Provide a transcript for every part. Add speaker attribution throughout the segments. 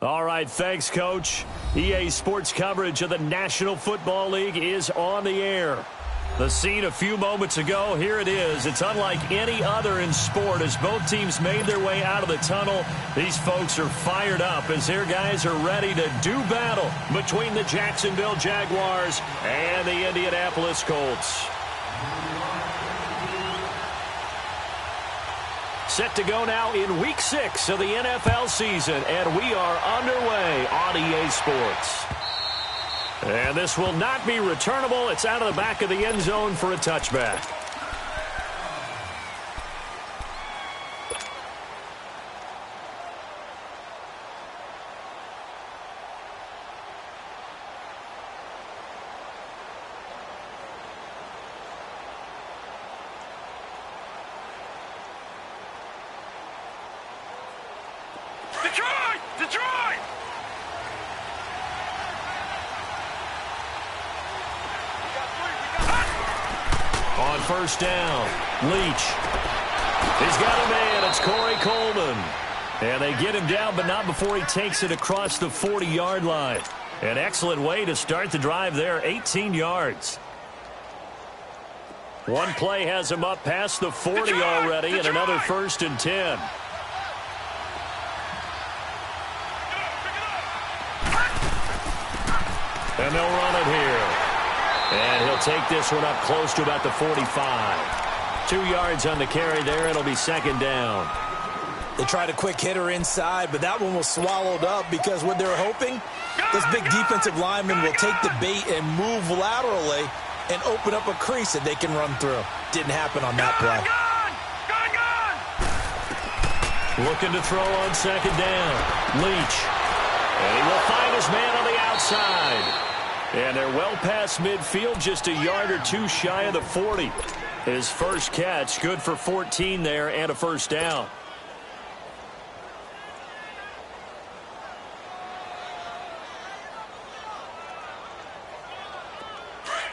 Speaker 1: All right, thanks, Coach. EA Sports coverage of the National Football League is on the air. The scene a few moments ago, here it is. It's unlike any other in sport as both teams made their way out of the tunnel. These folks are fired up as their guys are ready to do battle between the Jacksonville Jaguars and the Indianapolis Colts. Set to go now in Week 6 of the NFL season, and we are underway on EA Sports. And this will not be returnable. It's out of the back of the end zone for a touchback.
Speaker 2: Detroit!
Speaker 1: On first down, Leach. He's got a man. It's Corey Coleman. And they get him down, but not before he takes it across the 40-yard line. An excellent way to start the drive there, 18 yards. One play has him up past the 40 already, and another 1st and 10. And they'll run it here. And he'll take this one up close to about the 45. 2 yards on the carry there. It'll be 2nd down.
Speaker 3: They tried a quick hitter inside, but that one was swallowed up because what they're hoping, this big defensive lineman will take the bait and move laterally and open up a crease that they can run through. Didn't happen on that play.
Speaker 1: Looking to throw on 2nd down. Leach. And he will find his man on the outside. And they're well past midfield, just a yard or two shy of the 40. His first catch, good for 14 there and a 1st down.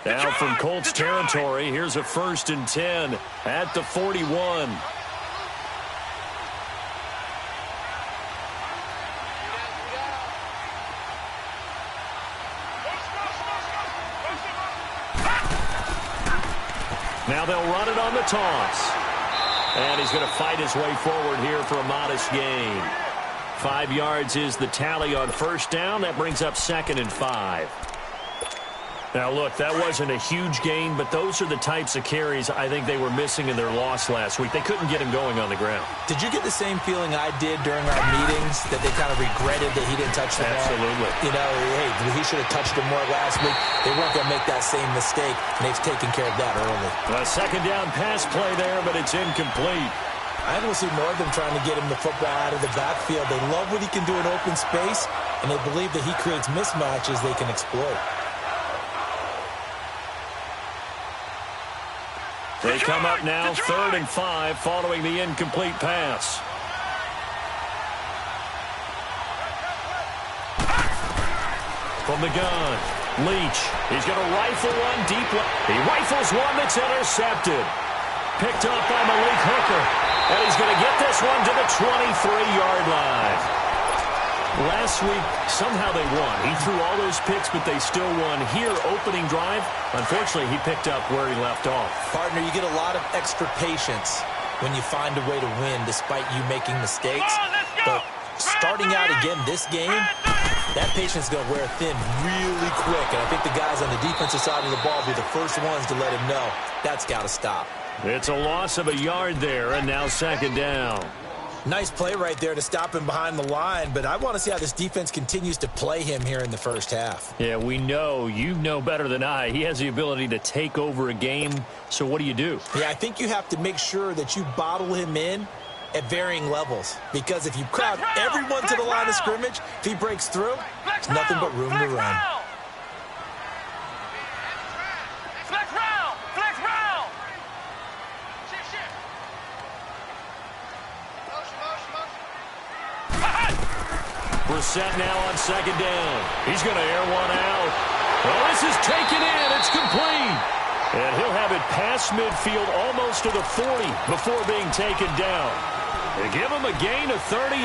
Speaker 1: Now from Colts territory, here's a 1st and 10 at the 41. Now they'll run it on the toss. And he's going to fight his way forward here for a modest gain. 5 yards is the tally on 1st down. That brings up 2nd and 5. Now, look, that wasn't a huge gain, but those are the types of carries I think they were missing in their loss last week. They couldn't get him going on the ground.
Speaker 3: Did you get the same feeling I did during our meetings, that they kind of regretted that he didn't touch the ball?
Speaker 1: Absolutely.
Speaker 3: You know, hey, he should have touched him more last week. They weren't going to make that same mistake, and they've taken care of that early.
Speaker 1: A 2nd down pass play there, but it's incomplete.
Speaker 3: I don't see more of them trying to get him the football out of the backfield. They love what he can do in open space, and they believe that he creates mismatches they can exploit.
Speaker 1: They come up now, 3rd and 5, following the incomplete pass. From the gun, Leach. He's going to rifle one deep. He rifles one that's intercepted. Picked up by Malik Hooker. And he's going to get this one to the 23-yard line. Last week, somehow they won. He threw all those picks, but they still won. Here, opening drive, unfortunately, he picked up where he left off.
Speaker 3: Partner, you get a lot of extra patience when you find a way to win despite you making mistakes. But starting out again this game, that patience is going to wear thin really quick. And I think the guys on the defensive side of the ball will be the first ones to let him know that's got to stop.
Speaker 1: It's a loss of a yard there, and now 2nd down.
Speaker 3: Nice play right there to stop him behind the line, but I want to see how this defense continues to play him here in the first half.
Speaker 1: Yeah, we know. You know better than I. He has the ability to take over a game, so what do you do?
Speaker 3: Yeah, I think you have to make sure that you bottle him in at varying levels, because if you crowd everyone to the line of scrimmage, if he breaks through, there's nothing but room to run.
Speaker 1: We're set now on 2nd down. He's going to air one out. Well, this is taken in. It's complete. And he'll have it past midfield almost to the 40 before being taken down. They give him a gain of 38.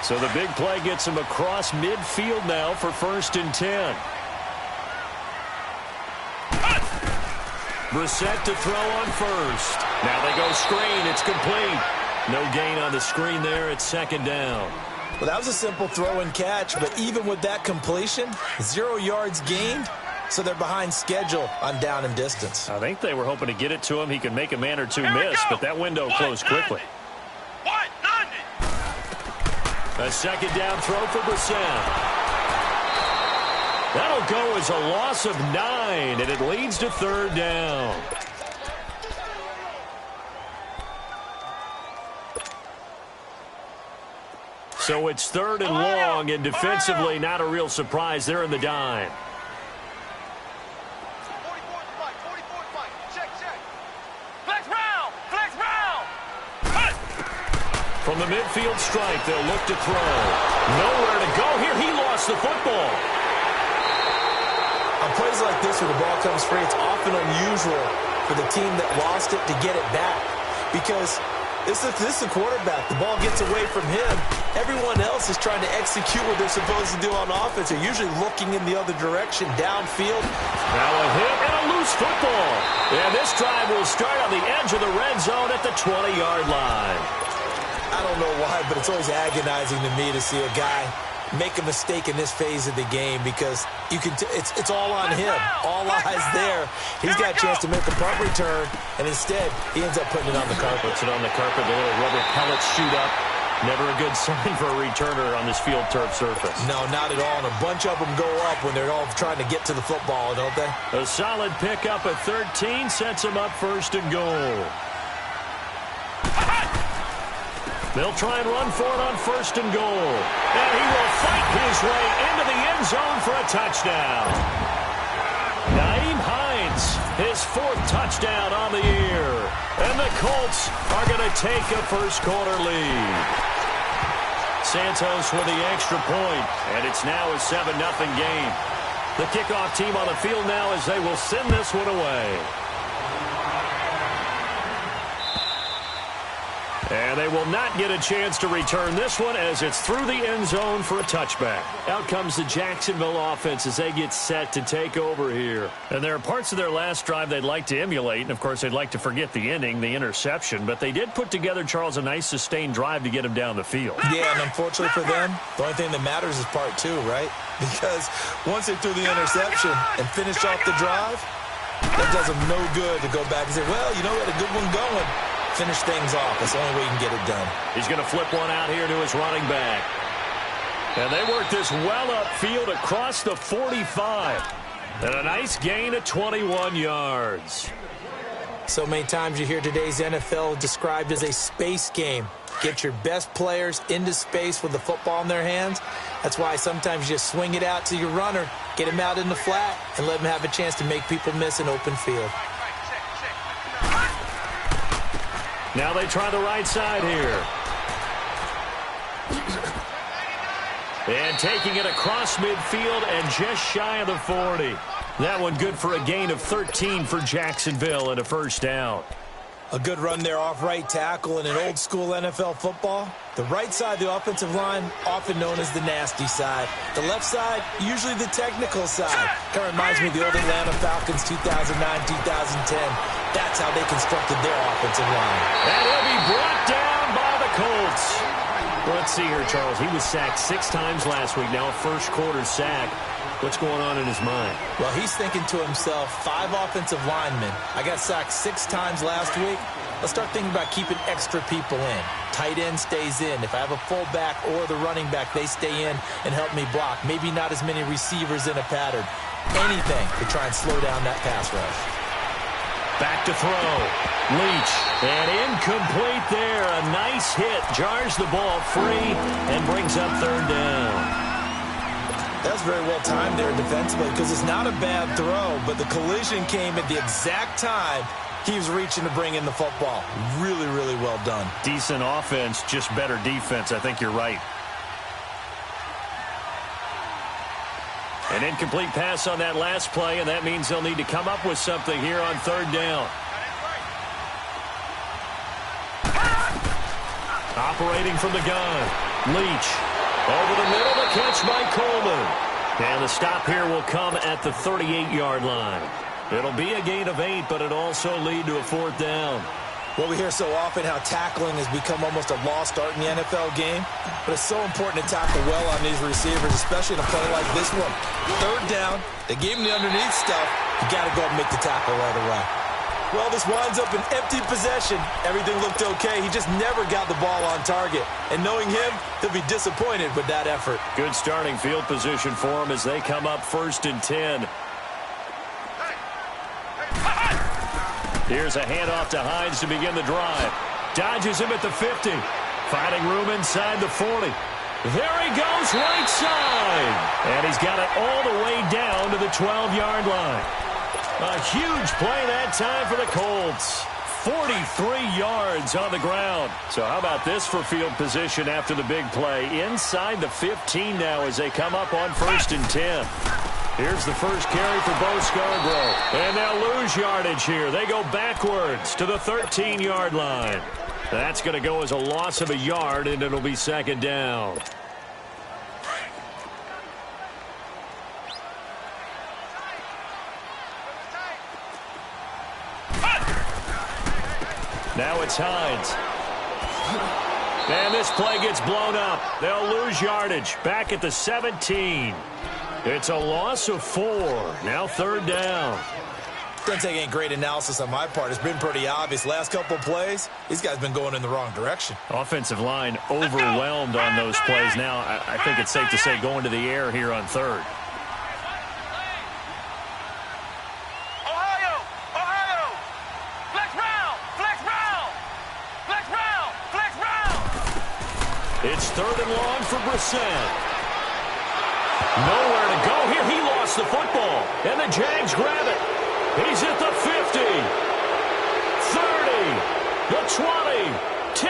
Speaker 1: So the big play gets him across midfield now for 1st and 10. Brissett to throw on first. Now they go screen. It's complete. No gain on the screen there. It's 2nd down.
Speaker 3: Well, that was a simple throw and catch, but even with that completion, 0 yards gained, so they're behind schedule on down and distance.
Speaker 1: I think they were hoping to get it to him. He could make a man or two miss, but that window closed quickly. A 2nd down throw for Brissett. That'll go as a loss of 9, and it leads to 3rd down. So it's 3rd and long, and defensively not a real surprise. They're in the dime. From the midfield stripe, they'll look to throw. Nowhere to go here. He lost the football.
Speaker 3: On plays like this where the ball comes free, it's often unusual for the team that lost it to get it back. Because this is the quarterback. The ball gets away from him. Everyone else is trying to execute what they're supposed to do on offense. They're usually looking in the other direction, downfield.
Speaker 1: Now a hit and a loose football. And this drive will start on the edge of the red zone at the 20-yard line.
Speaker 3: I don't know why, but it's always agonizing to me to see a guy make a mistake in this phase of the game because you can it's all on him. All eyes there. He's got a chance to make a punt return, and instead he ends up putting it on the carpet.
Speaker 1: Puts it on the carpet. The little rubber pellets shoot up. Never a good sign for a returner on this field turf surface.
Speaker 3: No, not at all. And a bunch of them go up when they're all trying to get to the football, don't they?
Speaker 1: A solid pickup at 13 sets him up 1st and goal. They'll try and run for it on 1st and goal. And he will fight his way into the end zone for a touchdown. Nyheim Hines, his 4th touchdown on the year. And the Colts are going to take a first-quarter lead. Santos with the extra point, and it's now a 7-0 game. The kickoff team on the field now as they will send this one away. And they will not get a chance to return this one as it's through the end zone for a touchback. Out comes the Jacksonville offense as they get set to take over here. And there are parts of their last drive they'd like to emulate. And, of course, they'd like to forget the ending, the interception. But they did put together, Charles, a nice sustained drive to get him down the field.
Speaker 3: Yeah, and unfortunately for them, the only thing that matters is part 2, right? Because once they threw the interception and finished off the drive, that does them no good to go back and say, well, you know, we had a good one going. Finish things off. That's the only way you can get it done.
Speaker 1: He's going to flip one out here to his running back. And they work this well upfield across the 45. And a nice gain of 21 yards.
Speaker 3: So many times you hear today's NFL described as a space game. Get your best players into space with the football in their hands. That's why sometimes you just swing it out to your runner, get him out in the flat, and let him have a chance to make people miss an open field.
Speaker 1: Now they try the right side here. And taking it across midfield and just shy of the 40. That one good for a gain of 13 for Jacksonville and a first down.
Speaker 3: A good run there off right tackle in an old-school NFL football. The right side of the offensive line, often known as the nasty side. The left side, usually the technical side. Kind of reminds me of the old Atlanta Falcons 2009-2010. That's how they constructed their offensive line.
Speaker 1: And he'll be brought down by the Colts. Let's see here, Charles. He was sacked 6 times last week. Now a first-quarter sack. What's going on in his mind?
Speaker 3: Well, he's thinking to himself, 5 offensive linemen. I got sacked 6 times last week. Let's start thinking about keeping extra people in. Tight end stays in. If I have a fullback or the running back, they stay in and help me block. Maybe not as many receivers in a pattern. Anything to try and slow down that pass rush.
Speaker 1: Back to throw. Leach. And incomplete there. A nice hit. Jars the ball free and brings up 3rd down.
Speaker 3: That's very well timed there defensively because it's not a bad throw, but the collision came at the exact time he was reaching to bring in the football. Really, really well done.
Speaker 1: Decent offense, just better defense. I think you're right. An incomplete pass on that last play, and that means they'll need to come up with something here on 3rd down. Operating from the gun. Leach. Over the middle, the catch by Coleman. And the stop here will come at the 38-yard line. It'll be a gain of 8, but it also lead to a 4th down.
Speaker 3: Well, we hear so often how tackling has become almost a lost art in the NFL game, but it's so important to tackle well on these receivers, especially in a play like this one. 3rd down, they gave him the underneath stuff. You got to go and make the tackle right away. Well, this winds up an empty possession. Everything looked okay. He just never got the ball on target. And knowing him, he'll be disappointed with that effort.
Speaker 1: Good starting field position for him as they come up 1st and 10. Here's a handoff to Hines to begin the drive. Dodges him at the 50. Finding room inside the 40. There he goes, right side. And he's got it all the way down to the 12-yard line. A huge play that time for the Colts. 43 yards on the ground. So how about this for field position after the big play? Inside the 15 now as they come up on 1st and 10. Here's the first carry for Bo Scarborough. And they'll lose yardage here. They go backwards to the 13-yard line. That's going to go as a loss of a yard, and it'll be 2nd down. Now it's Hines. And this play gets blown up. They'll lose yardage. Back at the 17. It's a loss of 4. Now 3rd down.
Speaker 3: Doesn't take any great analysis on my part. It's been pretty obvious. Last couple of plays, these guys have been going in the wrong direction.
Speaker 1: Offensive line overwhelmed on those plays. Now, I think it's safe to say going to the air here on 3rd. It's 3rd and long for Brissett. Nowhere to go here. He lost the football. And the Jags grab it. He's at the 50. 30. The 20. 10.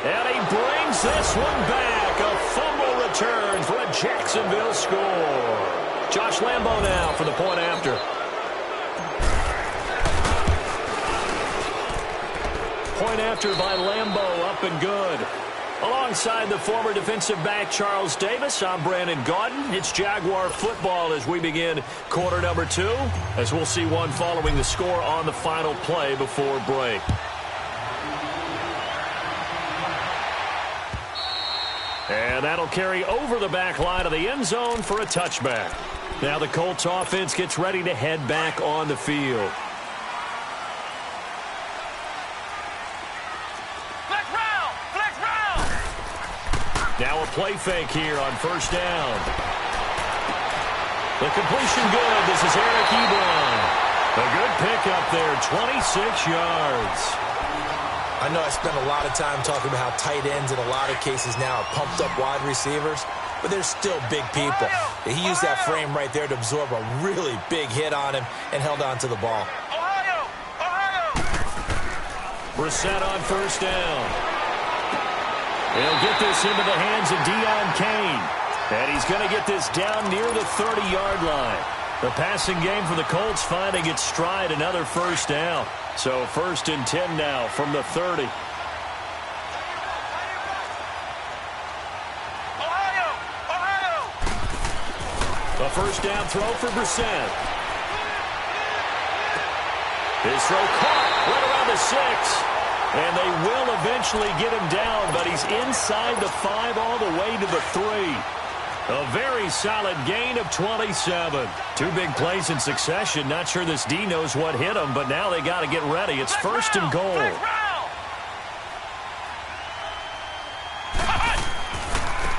Speaker 1: And he brings this one back. A fumble return for a Jacksonville score. Josh Lambo now for the point after. Point after by Lambo, up and good. Alongside the former defensive back Charles Davis, I'm Brandon Gaudin. It's Jaguar football as we begin quarter number 2, as we'll see one following the score on the final play before break. And that'll carry over the back line of the end zone for a touchback. Now the Colts offense gets ready to head back on the field. Now a play fake here on 1st down. The completion good. This is Eric Ebron. A good pickup there, 26 yards.
Speaker 3: I know I spent a lot of time talking about how tight ends in a lot of cases now are pumped up wide receivers, but they're still big people. He used that frame right there to absorb a really big hit on him and held on to the ball.
Speaker 1: Brissett on 1st down. He'll get this into the hands of Deion Kane. And he's going to get this down near the 30-yard line. The passing game for the Colts finding its stride, another 1st down. So 1st and 10 now from the 30. A 1st down throw for Brissett. His throw caught right around the 6. And they will eventually get him down, but he's inside the 5 all the way to the 3. A very solid gain of 27. 2 big plays in succession. Not sure this D knows what hit him, but now they got to get ready. It's 1st and goal.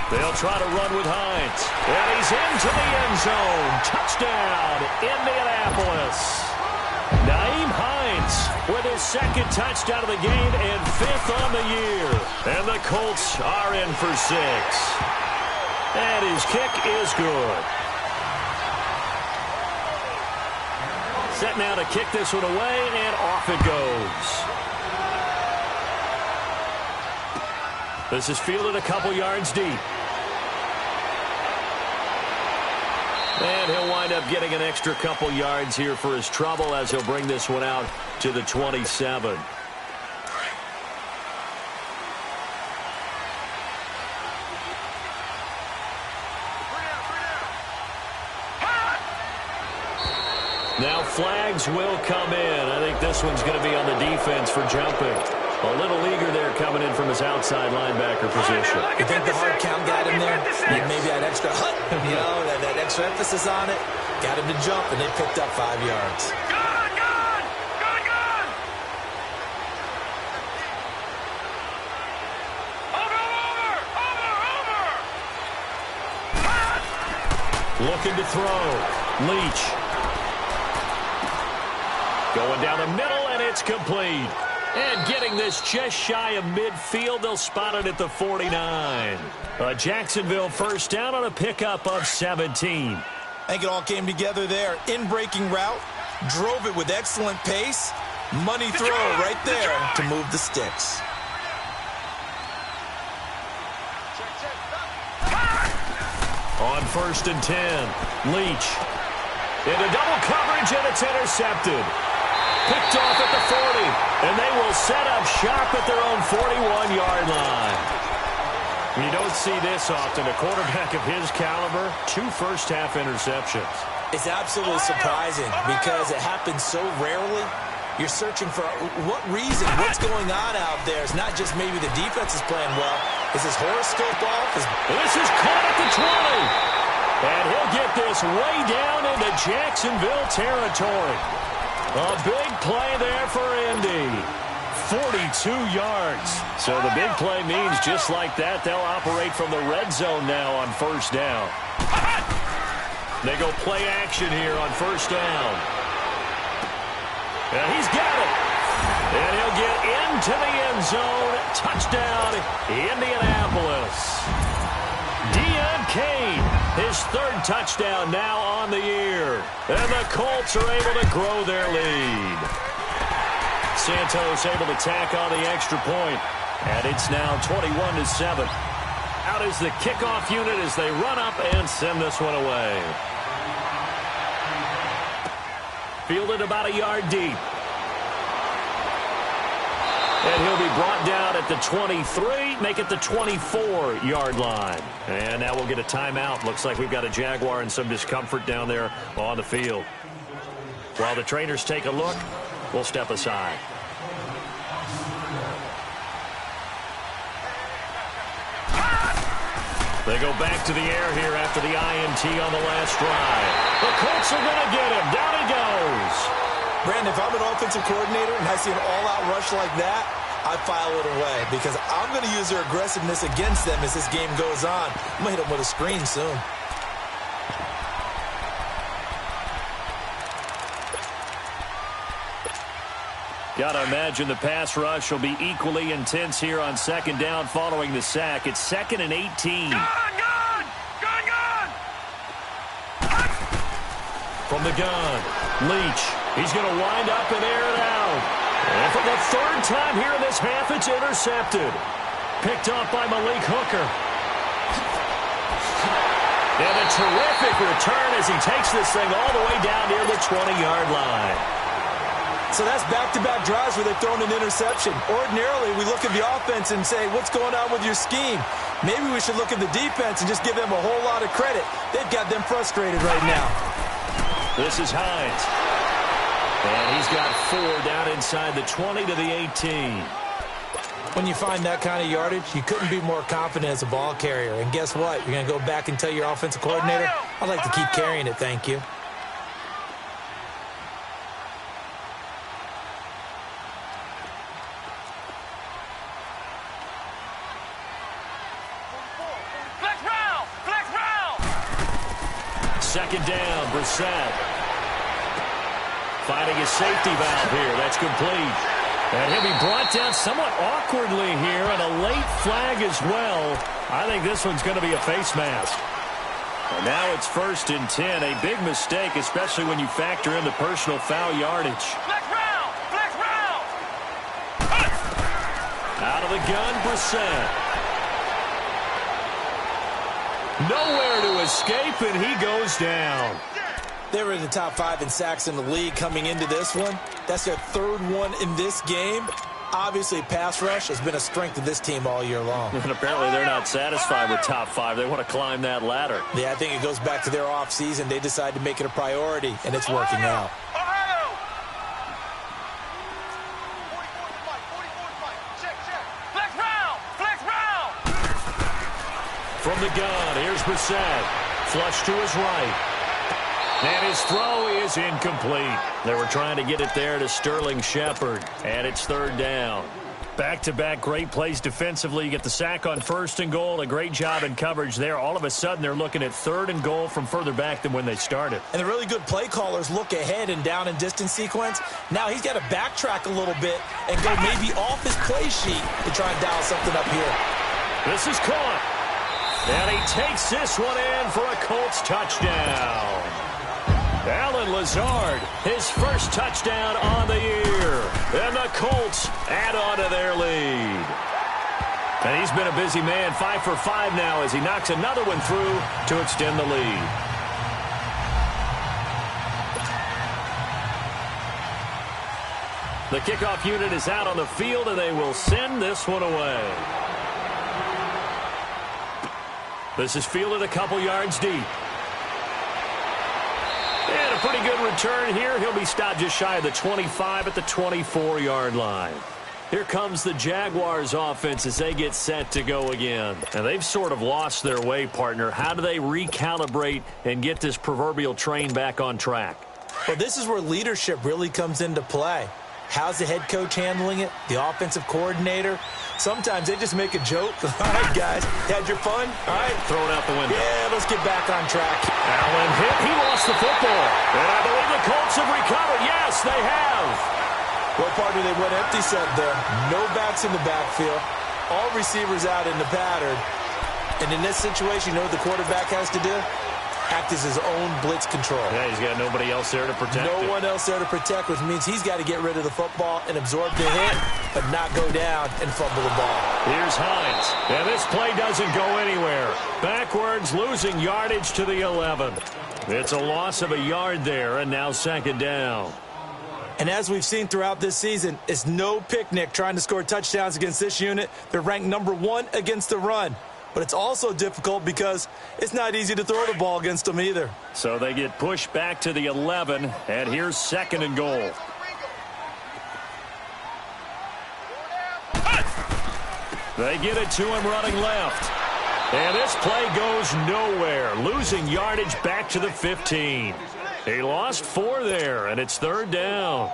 Speaker 1: They'll try to run with Hines. And he's into the end zone. Touchdown, Indianapolis. Nyheim Hines with his 2nd touchdown of the game and 5th on the year. And the Colts are in for 6. And his kick is good. Set now to kick this one away, and off it goes. This is fielded a couple yards deep. And he'll wind up getting an extra couple yards here for his trouble as he'll bring this one out to the 27. Now flags will come in. I think this one's going to be on the defense for jumping. A little eager there coming in from his outside linebacker position.
Speaker 3: You think the hard count got him there? Yes. Maybe that extra that extra emphasis on it got him to jump, and they picked up 5 yards.
Speaker 1: Looking to throw. Leach. Going down the middle, and it's complete. And getting this just shy of midfield, they'll spot it at the 49. A Jacksonville first down on a pickup of 17.
Speaker 3: I think it all came together there. In-breaking route, drove it with excellent pace. Money throw right there to move the sticks.
Speaker 1: On 1st and 10, Leach. Into double coverage, and it's intercepted. Picked off at the 40, and they will set up shop at their own 41-yard line. You don't see this often. A quarterback of his caliber, 2 first-half interceptions.
Speaker 3: It's absolutely surprising because it happens so rarely. You're searching for what reason, what's going on out there. It's not just maybe the defense is playing well. Is his horoscope off?
Speaker 1: This is caught at the 20. And he'll get this way down into Jacksonville territory. A big play there for Indy. 42 yards. So the big play means just like that, they'll operate from the red zone now on 1st down. They go play action here on 1st down. And he's got it. And he'll get into the end zone. Touchdown, Indianapolis. Deion Kane, his 3rd touchdown now on the year. And the Colts are able to grow their lead. Santos able to tack on the extra point. And it's now 21-7. Out is the kickoff unit as they run up and send this one away. Fielded about a yard deep. And he'll be brought down at the 23, make it the 24-yard line. And now we'll get a timeout. Looks like we've got a Jaguar and some discomfort down there on the field. While the trainers take a look, we'll step aside. They go back to the air here after the INT on the last drive. The Colts are going to get him. Down he goes.
Speaker 3: Brandon, if I'm an offensive coordinator and I see an all-out rush like that, I file it away because I'm going to use their aggressiveness against them as this game goes on. I'm going to hit them with a screen soon.
Speaker 1: Got to imagine the pass rush will be equally intense here on 2nd down following the sack. It's 2nd and 18. From the gun, Leach. He's going to wind up and air it out. And for the 3rd time here in this half, it's intercepted. Picked off by Malik Hooker. And a terrific return as he takes this thing all the way down near the 20-yard line.
Speaker 3: So that's back-to-back drives where they've thrown an interception. Ordinarily, we look at the offense and say, what's going on with your scheme? Maybe we should look at the defense and just give them a whole lot of credit. They've got them frustrated right now.
Speaker 1: This is Hines. And he's got 4 down inside the 20 to the 18.
Speaker 3: When you find that kind of yardage, you couldn't be more confident as a ball carrier. And guess what? You're going to go back and tell your offensive coordinator, I'd like to keep carrying it, thank you.
Speaker 1: Second down, Brissett. Finding his safety valve here. That's complete. And he'll be brought down somewhat awkwardly here, and a late flag as well. I think this one's going to be a face mask. And now it's 1st and 10. A big mistake, especially when you factor in the personal foul yardage. Out of the gun, Brissett. Nowhere to escape, and he goes down.
Speaker 3: They were in the top 5 in sacks in the league coming into this one. That's their 3rd one in this game. Obviously, pass rush has been a strength of this team all year long.
Speaker 1: And apparently they're not satisfied with top 5. They want to climb that ladder.
Speaker 3: Yeah, I think it goes back to their offseason. They decided to make it a priority, and it's working out.
Speaker 1: the gun. Here's Brissett. Flush to his right. And his throw is incomplete. They were trying to get it there to Sterling Shepard. And it's third down. Back-to-back great plays defensively. You get the sack on first and goal. A great job in coverage there. All of a sudden, they're looking at third and goal from further back than when they started.
Speaker 3: And the really good play callers look ahead and down and distance sequence. Now he's got to backtrack a little bit and go maybe off his play sheet to try and dial something up here.
Speaker 1: This is caught. And he takes this one in for a Colts touchdown. Allen Lazard, his first touchdown on the year. And the Colts add on to their lead. And he's been a busy man, 5 for 5 now as he knocks another one through to extend the lead. The kickoff unit is out on the field, and they will send this one away. This is fielded a couple yards deep. And a pretty good return here. He'll be stopped just shy of the 25 at the 24-yard line. Here comes the Jaguars offense as they get set to go again. And they've sort of lost their way, partner. How do they recalibrate and get this proverbial train back on track?
Speaker 3: Well, this is where leadership really comes into play. How's the head coach handling it? The offensive coordinator? Sometimes they just make a joke. All right, guys, had your fun? All right.
Speaker 1: Throw it out the window.
Speaker 3: Yeah, let's get back on track.
Speaker 1: Allen hit. He lost the football. And I believe the Colts have recovered. Yes, they have.
Speaker 3: Well, partner, they went empty set there. No backs in the backfield. All receivers out in the pattern. And in this situation, you know what the quarterback has to do? Act as his own blitz control.
Speaker 1: Yeah, he's got nobody else there to protect
Speaker 3: No one else there to protect, which means he's got to get rid of the football and absorb the hit, but not go down and fumble the ball.
Speaker 1: Here's Hines. And this play doesn't go anywhere. Backwards, losing yardage to the 11. It's a loss of a yard there, and now second down.
Speaker 3: And as we've seen throughout this season, it's no picnic trying to score touchdowns against this unit. They're ranked #1 against the run. But it's also difficult because it's not easy to throw the ball against them either.
Speaker 1: So they get pushed back to the 11, and here's second and goal. They get it to him running left. And this play goes nowhere, losing yardage back to the 15. He lost 4 there, and it's third down.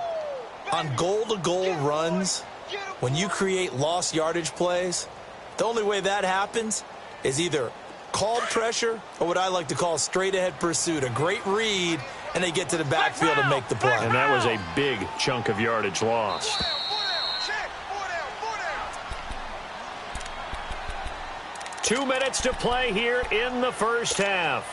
Speaker 3: On goal-to-goal runs, when you create lost yardage plays, the only way that happens is either called pressure or what I like to call straight-ahead pursuit, a great read, and they get to the backfield and make the play.
Speaker 1: And that was a big chunk of yardage lost. Two minutes to play here in the first half.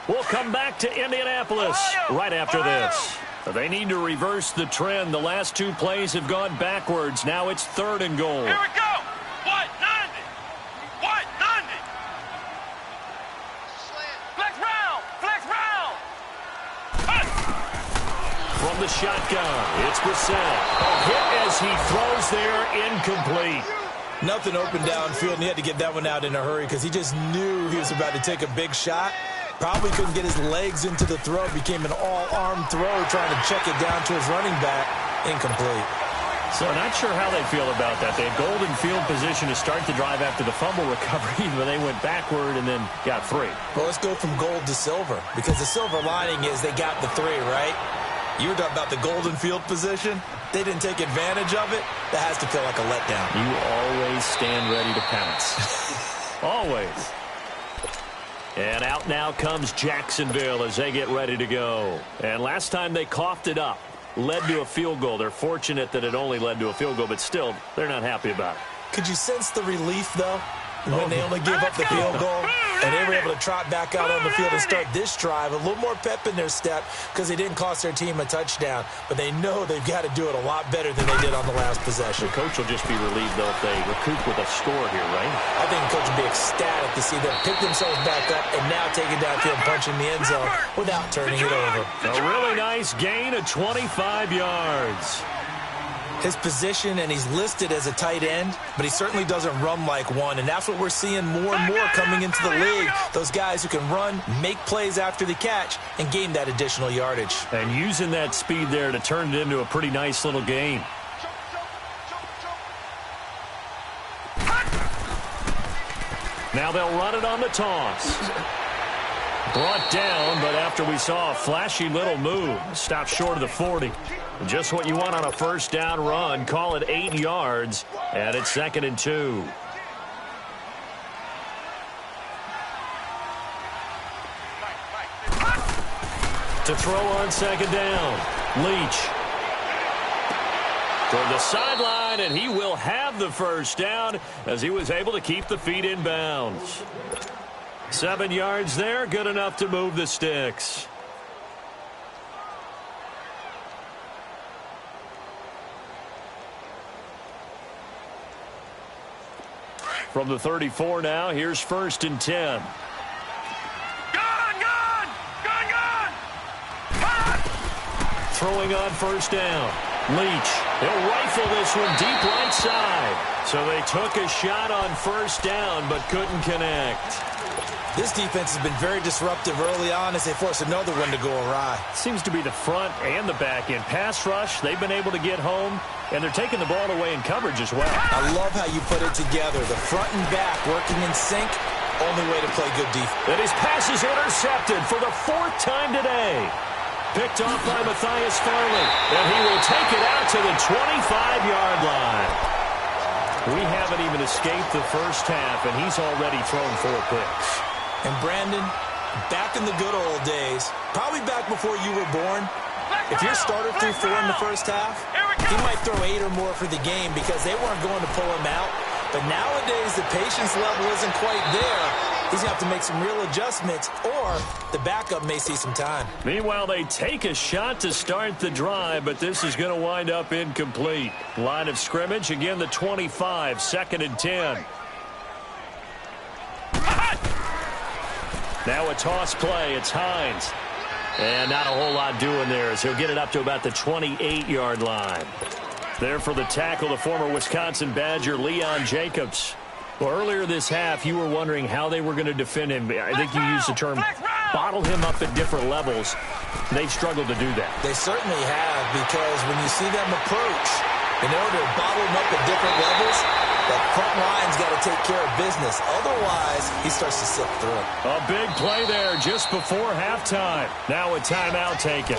Speaker 1: We'll come back to Indianapolis right after this. They need to reverse the trend. The last 2 plays have gone backwards. Now it's third and goal.
Speaker 2: Here we go.
Speaker 1: From the shotgun, it's Brissett. A hit as he throws there, incomplete.
Speaker 3: Nothing open downfield, and he had to get that one out in a hurry because he just knew he was about to take a big shot. Probably couldn't get his legs into the throw. Became an all-arm throw trying to check it down to his running back. Incomplete.
Speaker 1: So not sure how they feel about that. They had golden field position to start the drive after the fumble recovery, but they went backward and then got 3.
Speaker 3: Well, let's go from gold to silver because the silver lining is they got the 3, right? You were talking about the golden field position. They didn't take advantage of it. That has to feel like a letdown.
Speaker 1: You always stand ready to pounce. Always. And out now comes Jacksonville as they get ready to go. And last time they coughed it up, led to a field goal. They're fortunate that it only led to a field goal, but still, they're not happy about it.
Speaker 3: Could you sense the relief, though, when they only gave up the field goal? And they were able to trot back out on the field and start this drive. A little more pep in their step because they didn't cost their team a touchdown. But they know they've got to do it a lot better than they did on the last possession.
Speaker 1: The coach will just be relieved, though, if they recoup with a score here, right?
Speaker 3: I think the coach will be ecstatic to see them pick themselves back up and now take it downfield and punch in the end zone without turning it over.
Speaker 1: A really nice gain of 25 yards.
Speaker 3: His position, and he's listed as a tight end, but he certainly doesn't run like one, and that's what we're seeing more and more coming into the league. Those guys who can run, make plays after the catch, and gain that additional yardage.
Speaker 1: And using that speed there to turn it into a pretty nice little game. Now they'll run it on the toss. Brought down, but after we saw a flashy little move, stopped short of the 40. Just what you want on a first down run. Call it 8 yards, and it's 2nd and 2. To throw on 2nd down, Leach. Toward the sideline, and he will have the first down as he was able to keep the feet in bounds. 7 yards there, good enough to move the sticks. From the 34 now, here's 1st and 10. Throwing on 1st down. Leach, he'll rifle this one deep right side. So they took a shot on 1st down, but couldn't connect.
Speaker 3: This defense has been very disruptive early on as they force another one to go awry.
Speaker 1: Seems to be the front and the back end. Pass rush, they've been able to get home, and they're taking the ball away in coverage as well.
Speaker 3: I love how you put it together. The front and back working in sync, only way to play good defense.
Speaker 1: And his pass is intercepted for the 4th time today. Picked off by Matthias Farley, and he will take it out to the 25-yard line. We haven't even escaped the first half, and he's already thrown 4 picks.
Speaker 3: And Brandon, back in the good old days, probably back before you were born, if your starter threw 4 in the first half, he might throw 8 or more for the game because they weren't going to pull him out. But nowadays, the patience level isn't quite there. He's going to have to make some real adjustments, or the backup may see some time.
Speaker 1: Meanwhile, they take a shot to start the drive, but this is going to wind up incomplete. Line of scrimmage, again, the 25, 2nd and 10. Now a toss play. It's Hines. And not a whole lot doing there as he'll get it up to about the 28-yard line. There for the tackle, the former Wisconsin Badger, Leon Jacobs. Well, earlier this half, you were wondering how they were going to defend him. I think you used the term bottle him up at different levels. They've struggled to do that.
Speaker 3: They certainly have, because when you see them approach, in order to bottle him up at different levels, that front line's got to take care of business. Otherwise, he starts to slip through.
Speaker 1: A big play there just before halftime. Now a timeout taken.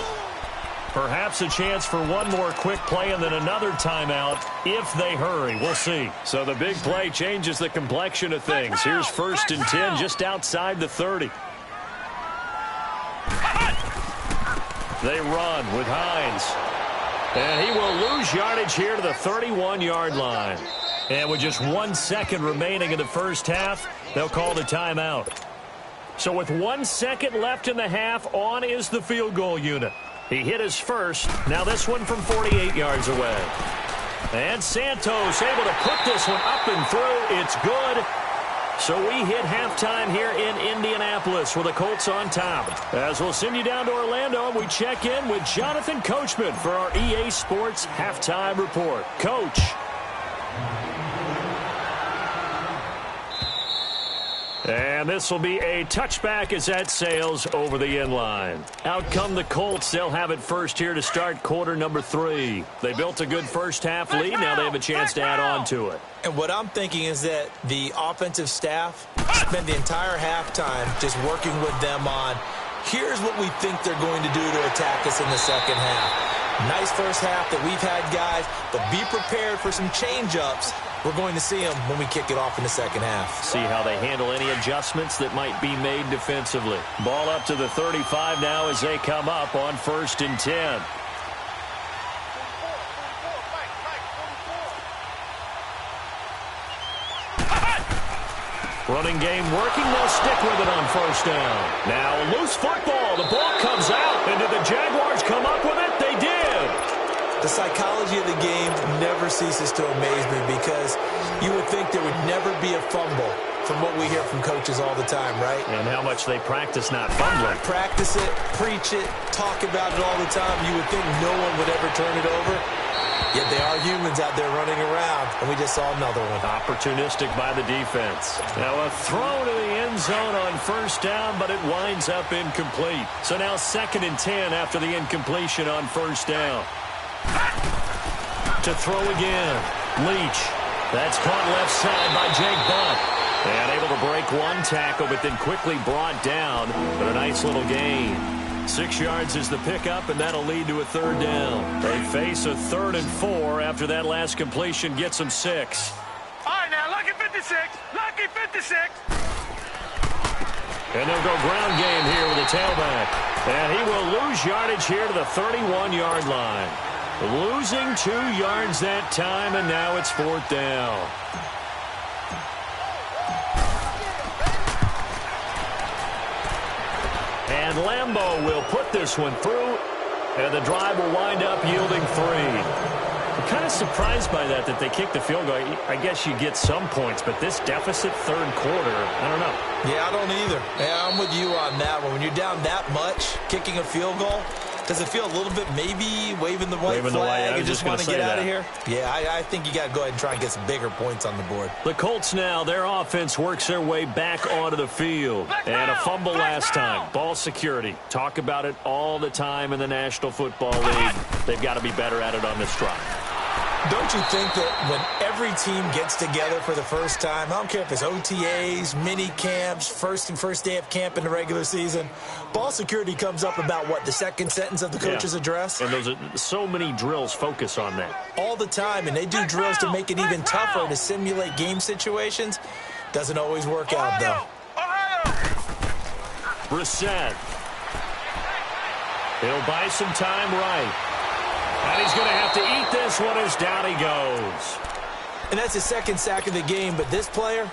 Speaker 1: Perhaps a chance for one more quick play and then another timeout if they hurry. We'll see. So the big play changes the complexion of things. Here's 1st and 10 just outside the 30. They run with Hines. And he will lose yardage here to the 31-yard line. And with just 1 second remaining in the first half, they'll call the timeout. So with 1 second left in the half, on is the field goal unit. He hit his first. Now this one from 48 yards away. And Santos able to put this one up and through. It's good. So we hit halftime here in Indianapolis with the Colts on top. As we'll send you down to Orlando, we check in with Jonathan Coachman for our EA Sports Halftime Report. Coach. And this will be a touchback as that sails over the end line. Out come the Colts. They'll have it first here to start quarter number 3. They built a good first half lead. Now they have a chance to add on to it.
Speaker 3: And what I'm thinking is that the offensive staff spent the entire halftime just working with them on, here's what we think they're going to do to attack us in the second half. Nice first half that we've had, guys, but be prepared for some change-ups. We're going to see them when we kick it off in the second half.
Speaker 1: See how they handle any adjustments that might be made defensively. Ball up to the 35 now as they come up on 1st and 10. Running game working. They'll stick with it on 1st down. Now a loose football. The ball comes out. And did the Jaguars come up with it? They did.
Speaker 3: The psychology of the game never ceases to amaze me, because you would think there would never be a fumble from what we hear from coaches all the time, right?
Speaker 1: And how much they practice not fumbling.
Speaker 3: Practice it, preach it, talk about it all the time. You would think no one would ever turn it over. Yet they are humans out there running around, and we just saw another one.
Speaker 1: Opportunistic by the defense. Now a throw to the end zone on 1st down, but it winds up incomplete. So now 2nd and 10 after the incompletion on 1st down. To throw again. Leach. That's caught left side by Jake Butt. And able to break one tackle, but then quickly brought down. But a nice little gain. 6 yards is the pickup, and that'll lead to a third down. They face a 3rd and 4 after that last completion gets them 6.
Speaker 2: All right, now, lucky 56. Lucky 56.
Speaker 1: And they'll go ground game here with a tailback. And he will lose yardage here to the 31-yard line. Losing 2 yards that time, and now it's 4th down. And Lambeau will put this one through, and the drive will wind up yielding 3. I'm kind of surprised by that they kicked the field goal. I guess you get some points, but this deficit 3rd quarter, I don't know.
Speaker 3: Yeah, I don't either. Yeah, I'm with you on that one. When you're down that much, kicking a field goal, does it feel a little bit maybe waving the white flag and just want to get out of here? Yeah, I think you got to go ahead and try and get some bigger points on the board.
Speaker 1: The Colts now, their offense works their way back onto the field. And a fumble last time. Ball security. Talk about it all the time in the National Football League. They've got to be better at it on this drive.
Speaker 3: Don't you think that when every team gets together for the first time, I don't care if it's OTAs, mini camps, first day of camp in the regular season, ball security comes up about what, the second sentence of the coach's address?
Speaker 1: And those are so many drills focus on that.
Speaker 3: All the time, and they do drills to make it even tougher to simulate game situations. Doesn't always work out, though.
Speaker 1: Brissett. He'll buy some time right. And he's going to have to eat this one as down he goes.
Speaker 3: And that's his 2nd sack of the game, but this player,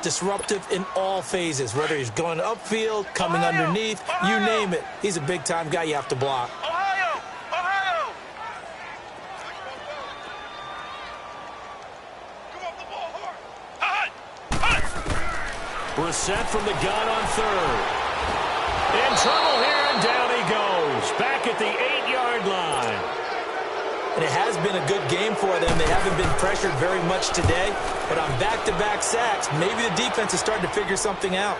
Speaker 3: disruptive in all phases, whether he's going upfield, coming underneath, you name it. He's a big-time guy you have to block.
Speaker 2: Ohio! Come up the ball hard.
Speaker 1: Brissett from the gun on 3rd. In trouble here, and down he goes. Back at the 8-yard line.
Speaker 3: And it has been a good game for them. They haven't been pressured very much today. But on back-to-back sacks, maybe the defense is starting to figure something out.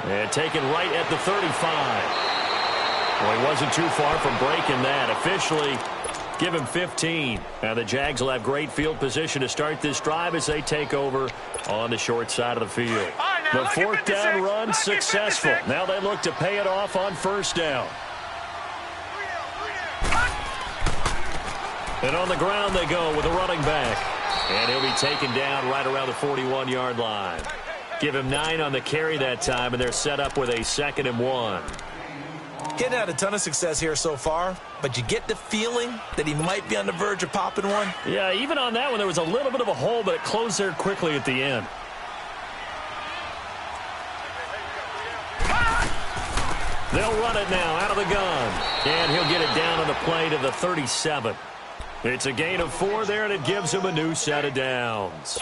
Speaker 1: And taken right at the 35. Well, he wasn't too far from breaking that. Officially, give him 15. Now the Jags will have great field position to start this drive as they take over on the short side of the field. The 4th down run successful. Now they look to pay it off on 1st down. And on the ground they go with a running back. And he'll be taken down right around the 41-yard line. Give him 9 on the carry that time, and they're set up with a 2nd and 1.
Speaker 3: Getting had a ton of success here so far, but you get the feeling that he might be on the verge of popping one.
Speaker 1: Yeah, even on that one, there was a little bit of a hole, but it closed there quickly at the end. They'll run it now out of the gun. And he'll get it down on the play to the 37. It's a gain of 4 there, and it gives him a new set of downs.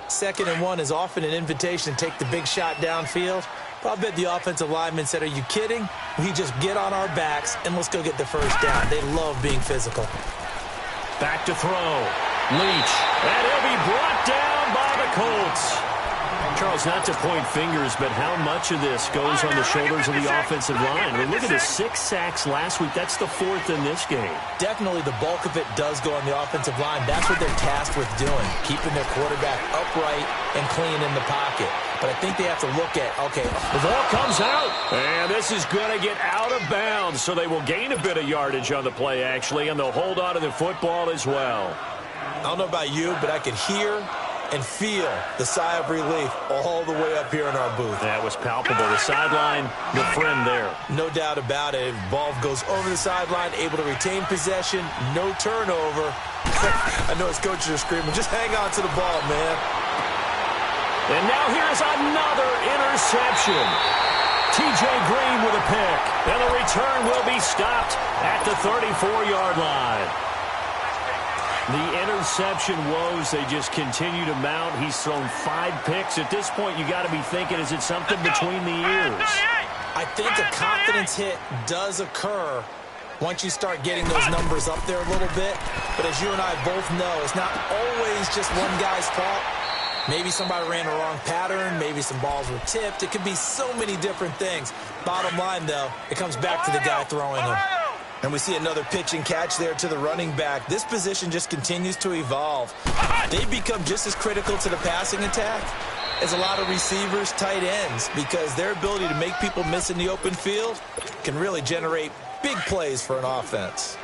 Speaker 3: 2nd and 1 is often an invitation to take the big shot downfield. But I bet the offensive lineman said, are you kidding? We just get on our backs, and let's go get the 1st down. They love being physical.
Speaker 1: Back to throw. Leach. And he'll be brought down by the Colts. Charles, not to point fingers, but how much of this goes on the shoulders of the offensive line? I mean, look at the 6 sacks last week. That's the 4th in this game.
Speaker 3: Definitely the bulk of it does go on the offensive line. That's what they're tasked with doing, keeping their quarterback upright and clean in the pocket. But I think they have to look at, okay,
Speaker 1: the ball comes out. And this is going to get out of bounds, so they will gain a bit of yardage on the play, actually, and they'll hold on to the football as well.
Speaker 3: I don't know about you, but I could hear and feel the sigh of relief all the way up here in our booth.
Speaker 1: That was palpable. The sideline, the friend there.
Speaker 3: No doubt about it. Ball goes over the sideline, able to retain possession, no turnover. I know his coaches are screaming, just hang on to the ball, man.
Speaker 1: And now here's another interception. T.J. Green with a pick. And the return will be stopped at the 34-yard line. The interception woes, they just continue to mount. He's thrown 5 picks. At this point, you got to be thinking, is it something between the ears?
Speaker 3: I think a confidence hit does occur once you start getting those numbers up there a little bit. But as you and I both know, it's not always just one guy's fault. Maybe somebody ran a wrong pattern. Maybe some balls were tipped. It could be so many different things. Bottom line, though, it comes back to the guy throwing them. And we see another pitch and catch there to the running back. This position just continues to evolve. They've become just as critical to the passing attack as a lot of receivers, tight ends, because their ability to make people miss in the open field can really generate big plays for an offense.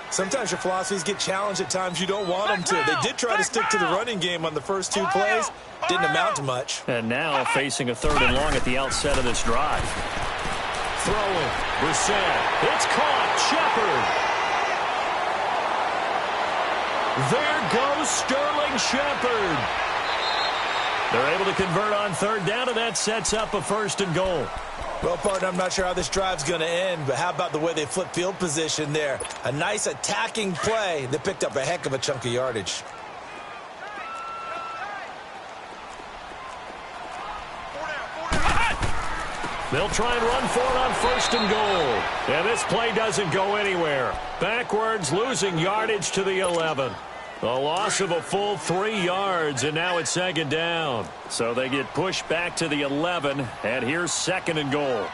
Speaker 3: Sometimes your philosophies get challenged at times you don't want them to. They did try to stick to the running game on the first 2 plays. Didn't amount to much.
Speaker 1: And now facing a 3rd and long at the outset of this drive. Throwing. Brissett. It's caught. Shepard. There goes Sterling Shepard. They're able to convert on 3rd down, and that sets up a 1st and goal.
Speaker 3: Well, partner, I'm not sure how this drive's going to end, but how about the way they flip field position there? A nice attacking play that picked up a heck of a chunk of yardage.
Speaker 1: They'll try and run for it on 1st and goal. And this play doesn't go anywhere. Backwards, losing yardage to the 11. A loss of a full 3 yards, and now it's 2nd down. So they get pushed back to the 11, and here's 2nd and goal.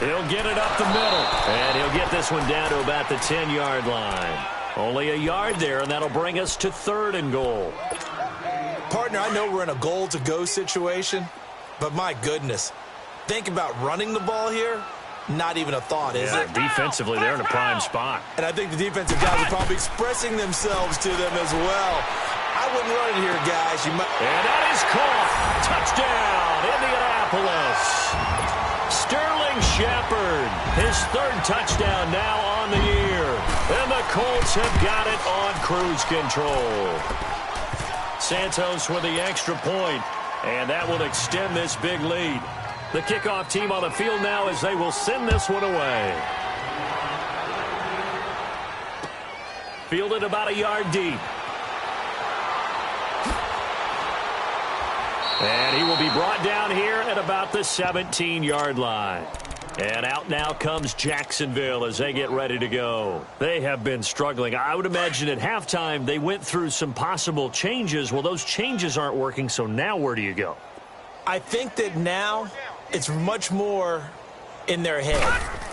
Speaker 1: He'll get it up the middle, and he'll get this one down to about the 10-yard line. Only a yard there, and that'll bring us to 3rd and goal.
Speaker 3: Partner, I know we're in a goal-to-go situation, but my goodness, think about running the ball here. Not even a thought, is it?
Speaker 1: Defensively, they're in a prime spot.
Speaker 3: And I think the defensive guys are probably expressing themselves to them as well. I wouldn't run it here, guys.
Speaker 1: And that is caught. Touchdown, Indianapolis. Sterling Shepard, his 3rd touchdown now on the year. And the Colts have got it on cruise control. Santos with the extra point, and that will extend this big lead. The kickoff team on the field now as they will send this one away. Fielded about a yard deep. And he will be brought down here at about the 17-yard line. And out now comes Jacksonville as they get ready to go. They have been struggling. I would imagine at halftime they went through some possible changes. Well, those changes aren't working, so now where do you go?
Speaker 3: I think that now it's much more in their head.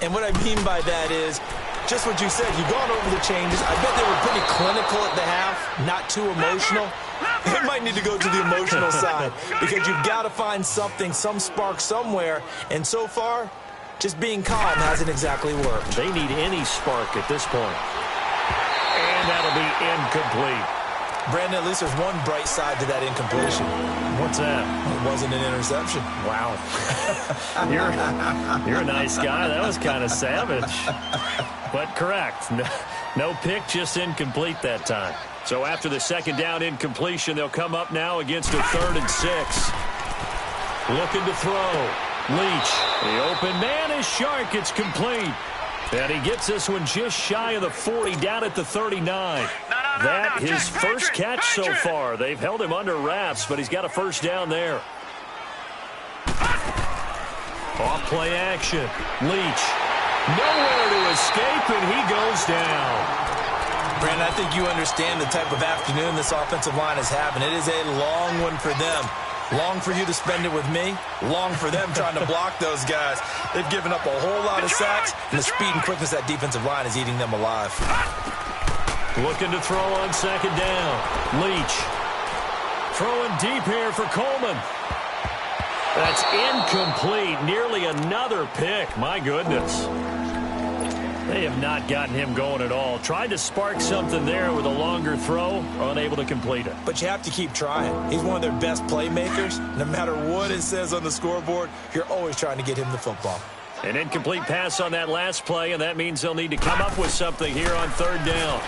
Speaker 3: And what I mean by that is just what you said. You've gone over the changes. I bet they were pretty clinical at the half, not too emotional. They might need to go to the emotional side because you've got to find something, some spark somewhere. And so far, just being calm hasn't exactly worked.
Speaker 1: They need any spark at this point. And that'll be incomplete.
Speaker 3: Brandon, at least there's one bright side to that incompletion.
Speaker 1: What's that?
Speaker 3: It wasn't an interception.
Speaker 1: Wow. You're a nice guy. That was kind of savage. But correct. No pick, just incomplete that time. So after the 2nd down incompletion, they'll come up now against a 3rd and 6. Looking to throw. Leach. The open man is Shark. It's complete. And he gets this one just shy of the 40, down at the 39. That his first catch so far. They've held him under wraps, but he's got a 1st down there. Off play action. Leach. Nowhere to escape, and he goes down.
Speaker 3: Brandon, I think you understand the type of afternoon this offensive line is having. It is a long one for them. Long for you to spend it with me. Long for them trying to block those guys. They've given up a whole lot of sacks, and the speed and quickness of that defensive line is eating them alive.
Speaker 1: Looking to throw on 2nd down. Leach. Throwing deep here for Coleman. That's incomplete. Nearly another pick. My goodness. They have not gotten him going at all. Tried to spark something there with a longer throw, unable to complete it.
Speaker 3: But you have to keep trying. He's one of their best playmakers. No matter what it says on the scoreboard, you're always trying to get him the football.
Speaker 1: An incomplete pass on that last play, and that means they'll need to come up with something here on 3rd down.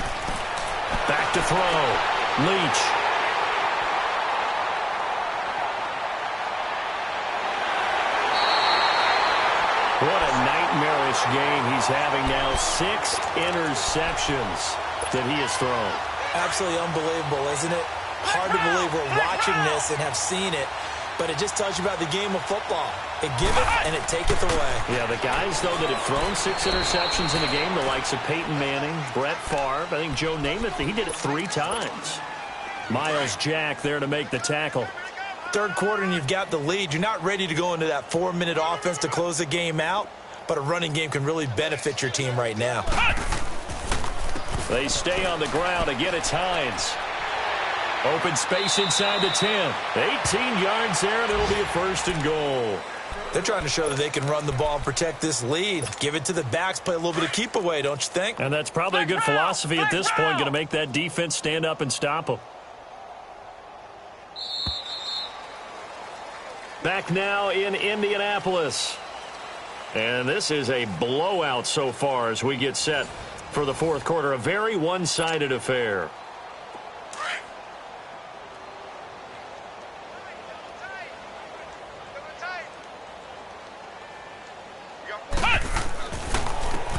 Speaker 1: Back to throw. Leach. What a nightmarish game he's having now. 6 interceptions that he has thrown.
Speaker 3: Absolutely unbelievable, isn't it? Hard to believe we're watching this and have seen it, but it just tells you about the game of football. It giveth and it taketh away.
Speaker 1: Yeah, the guys, though, that have thrown 6 interceptions in a game, the likes of Peyton Manning, Brett Favre, I think Joe Namath, he did it 3 times. Miles Jack there to make the tackle.
Speaker 3: third quarter and you've got the lead. You're not ready to go into that 4-minute offense to close the game out, but a running game can really benefit your team right now.
Speaker 1: They stay on the ground. Again, it's Hines. Open space inside the 10. 18 yards there, and it'll be a 1st and goal.
Speaker 3: They're trying to show that they can run the ball and protect this lead. Give it to the backs, play a little bit of keep away, don't you think?
Speaker 1: And that's probably a good philosophy at this point, going to make that defense stand up and stop them. Back now in Indianapolis. And this is a blowout so far as we get set for the fourth quarter. A very one-sided affair.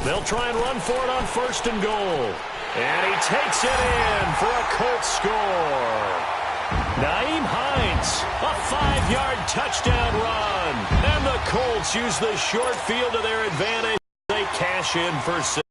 Speaker 1: They'll try and run for it on 1st and goal. And he takes it in for a Colts score. Nyheim Hines, a 5-yard touchdown run. And the Colts use the short field to their advantage. They cash in for 6.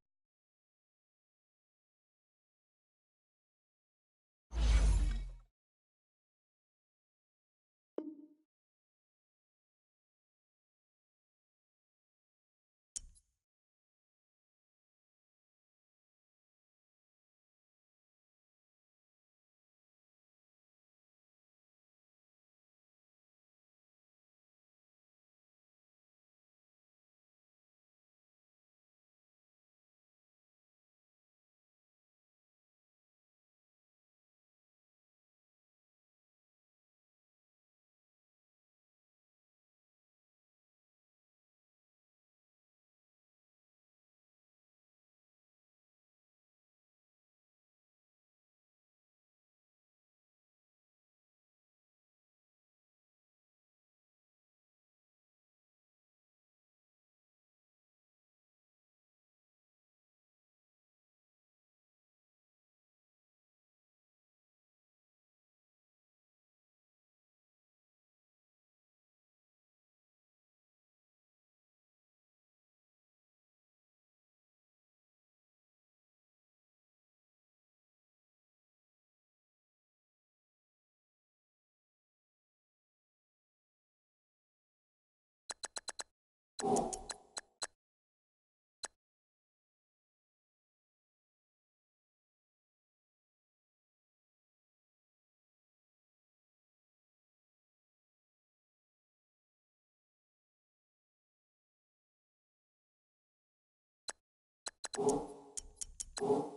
Speaker 4: Oh.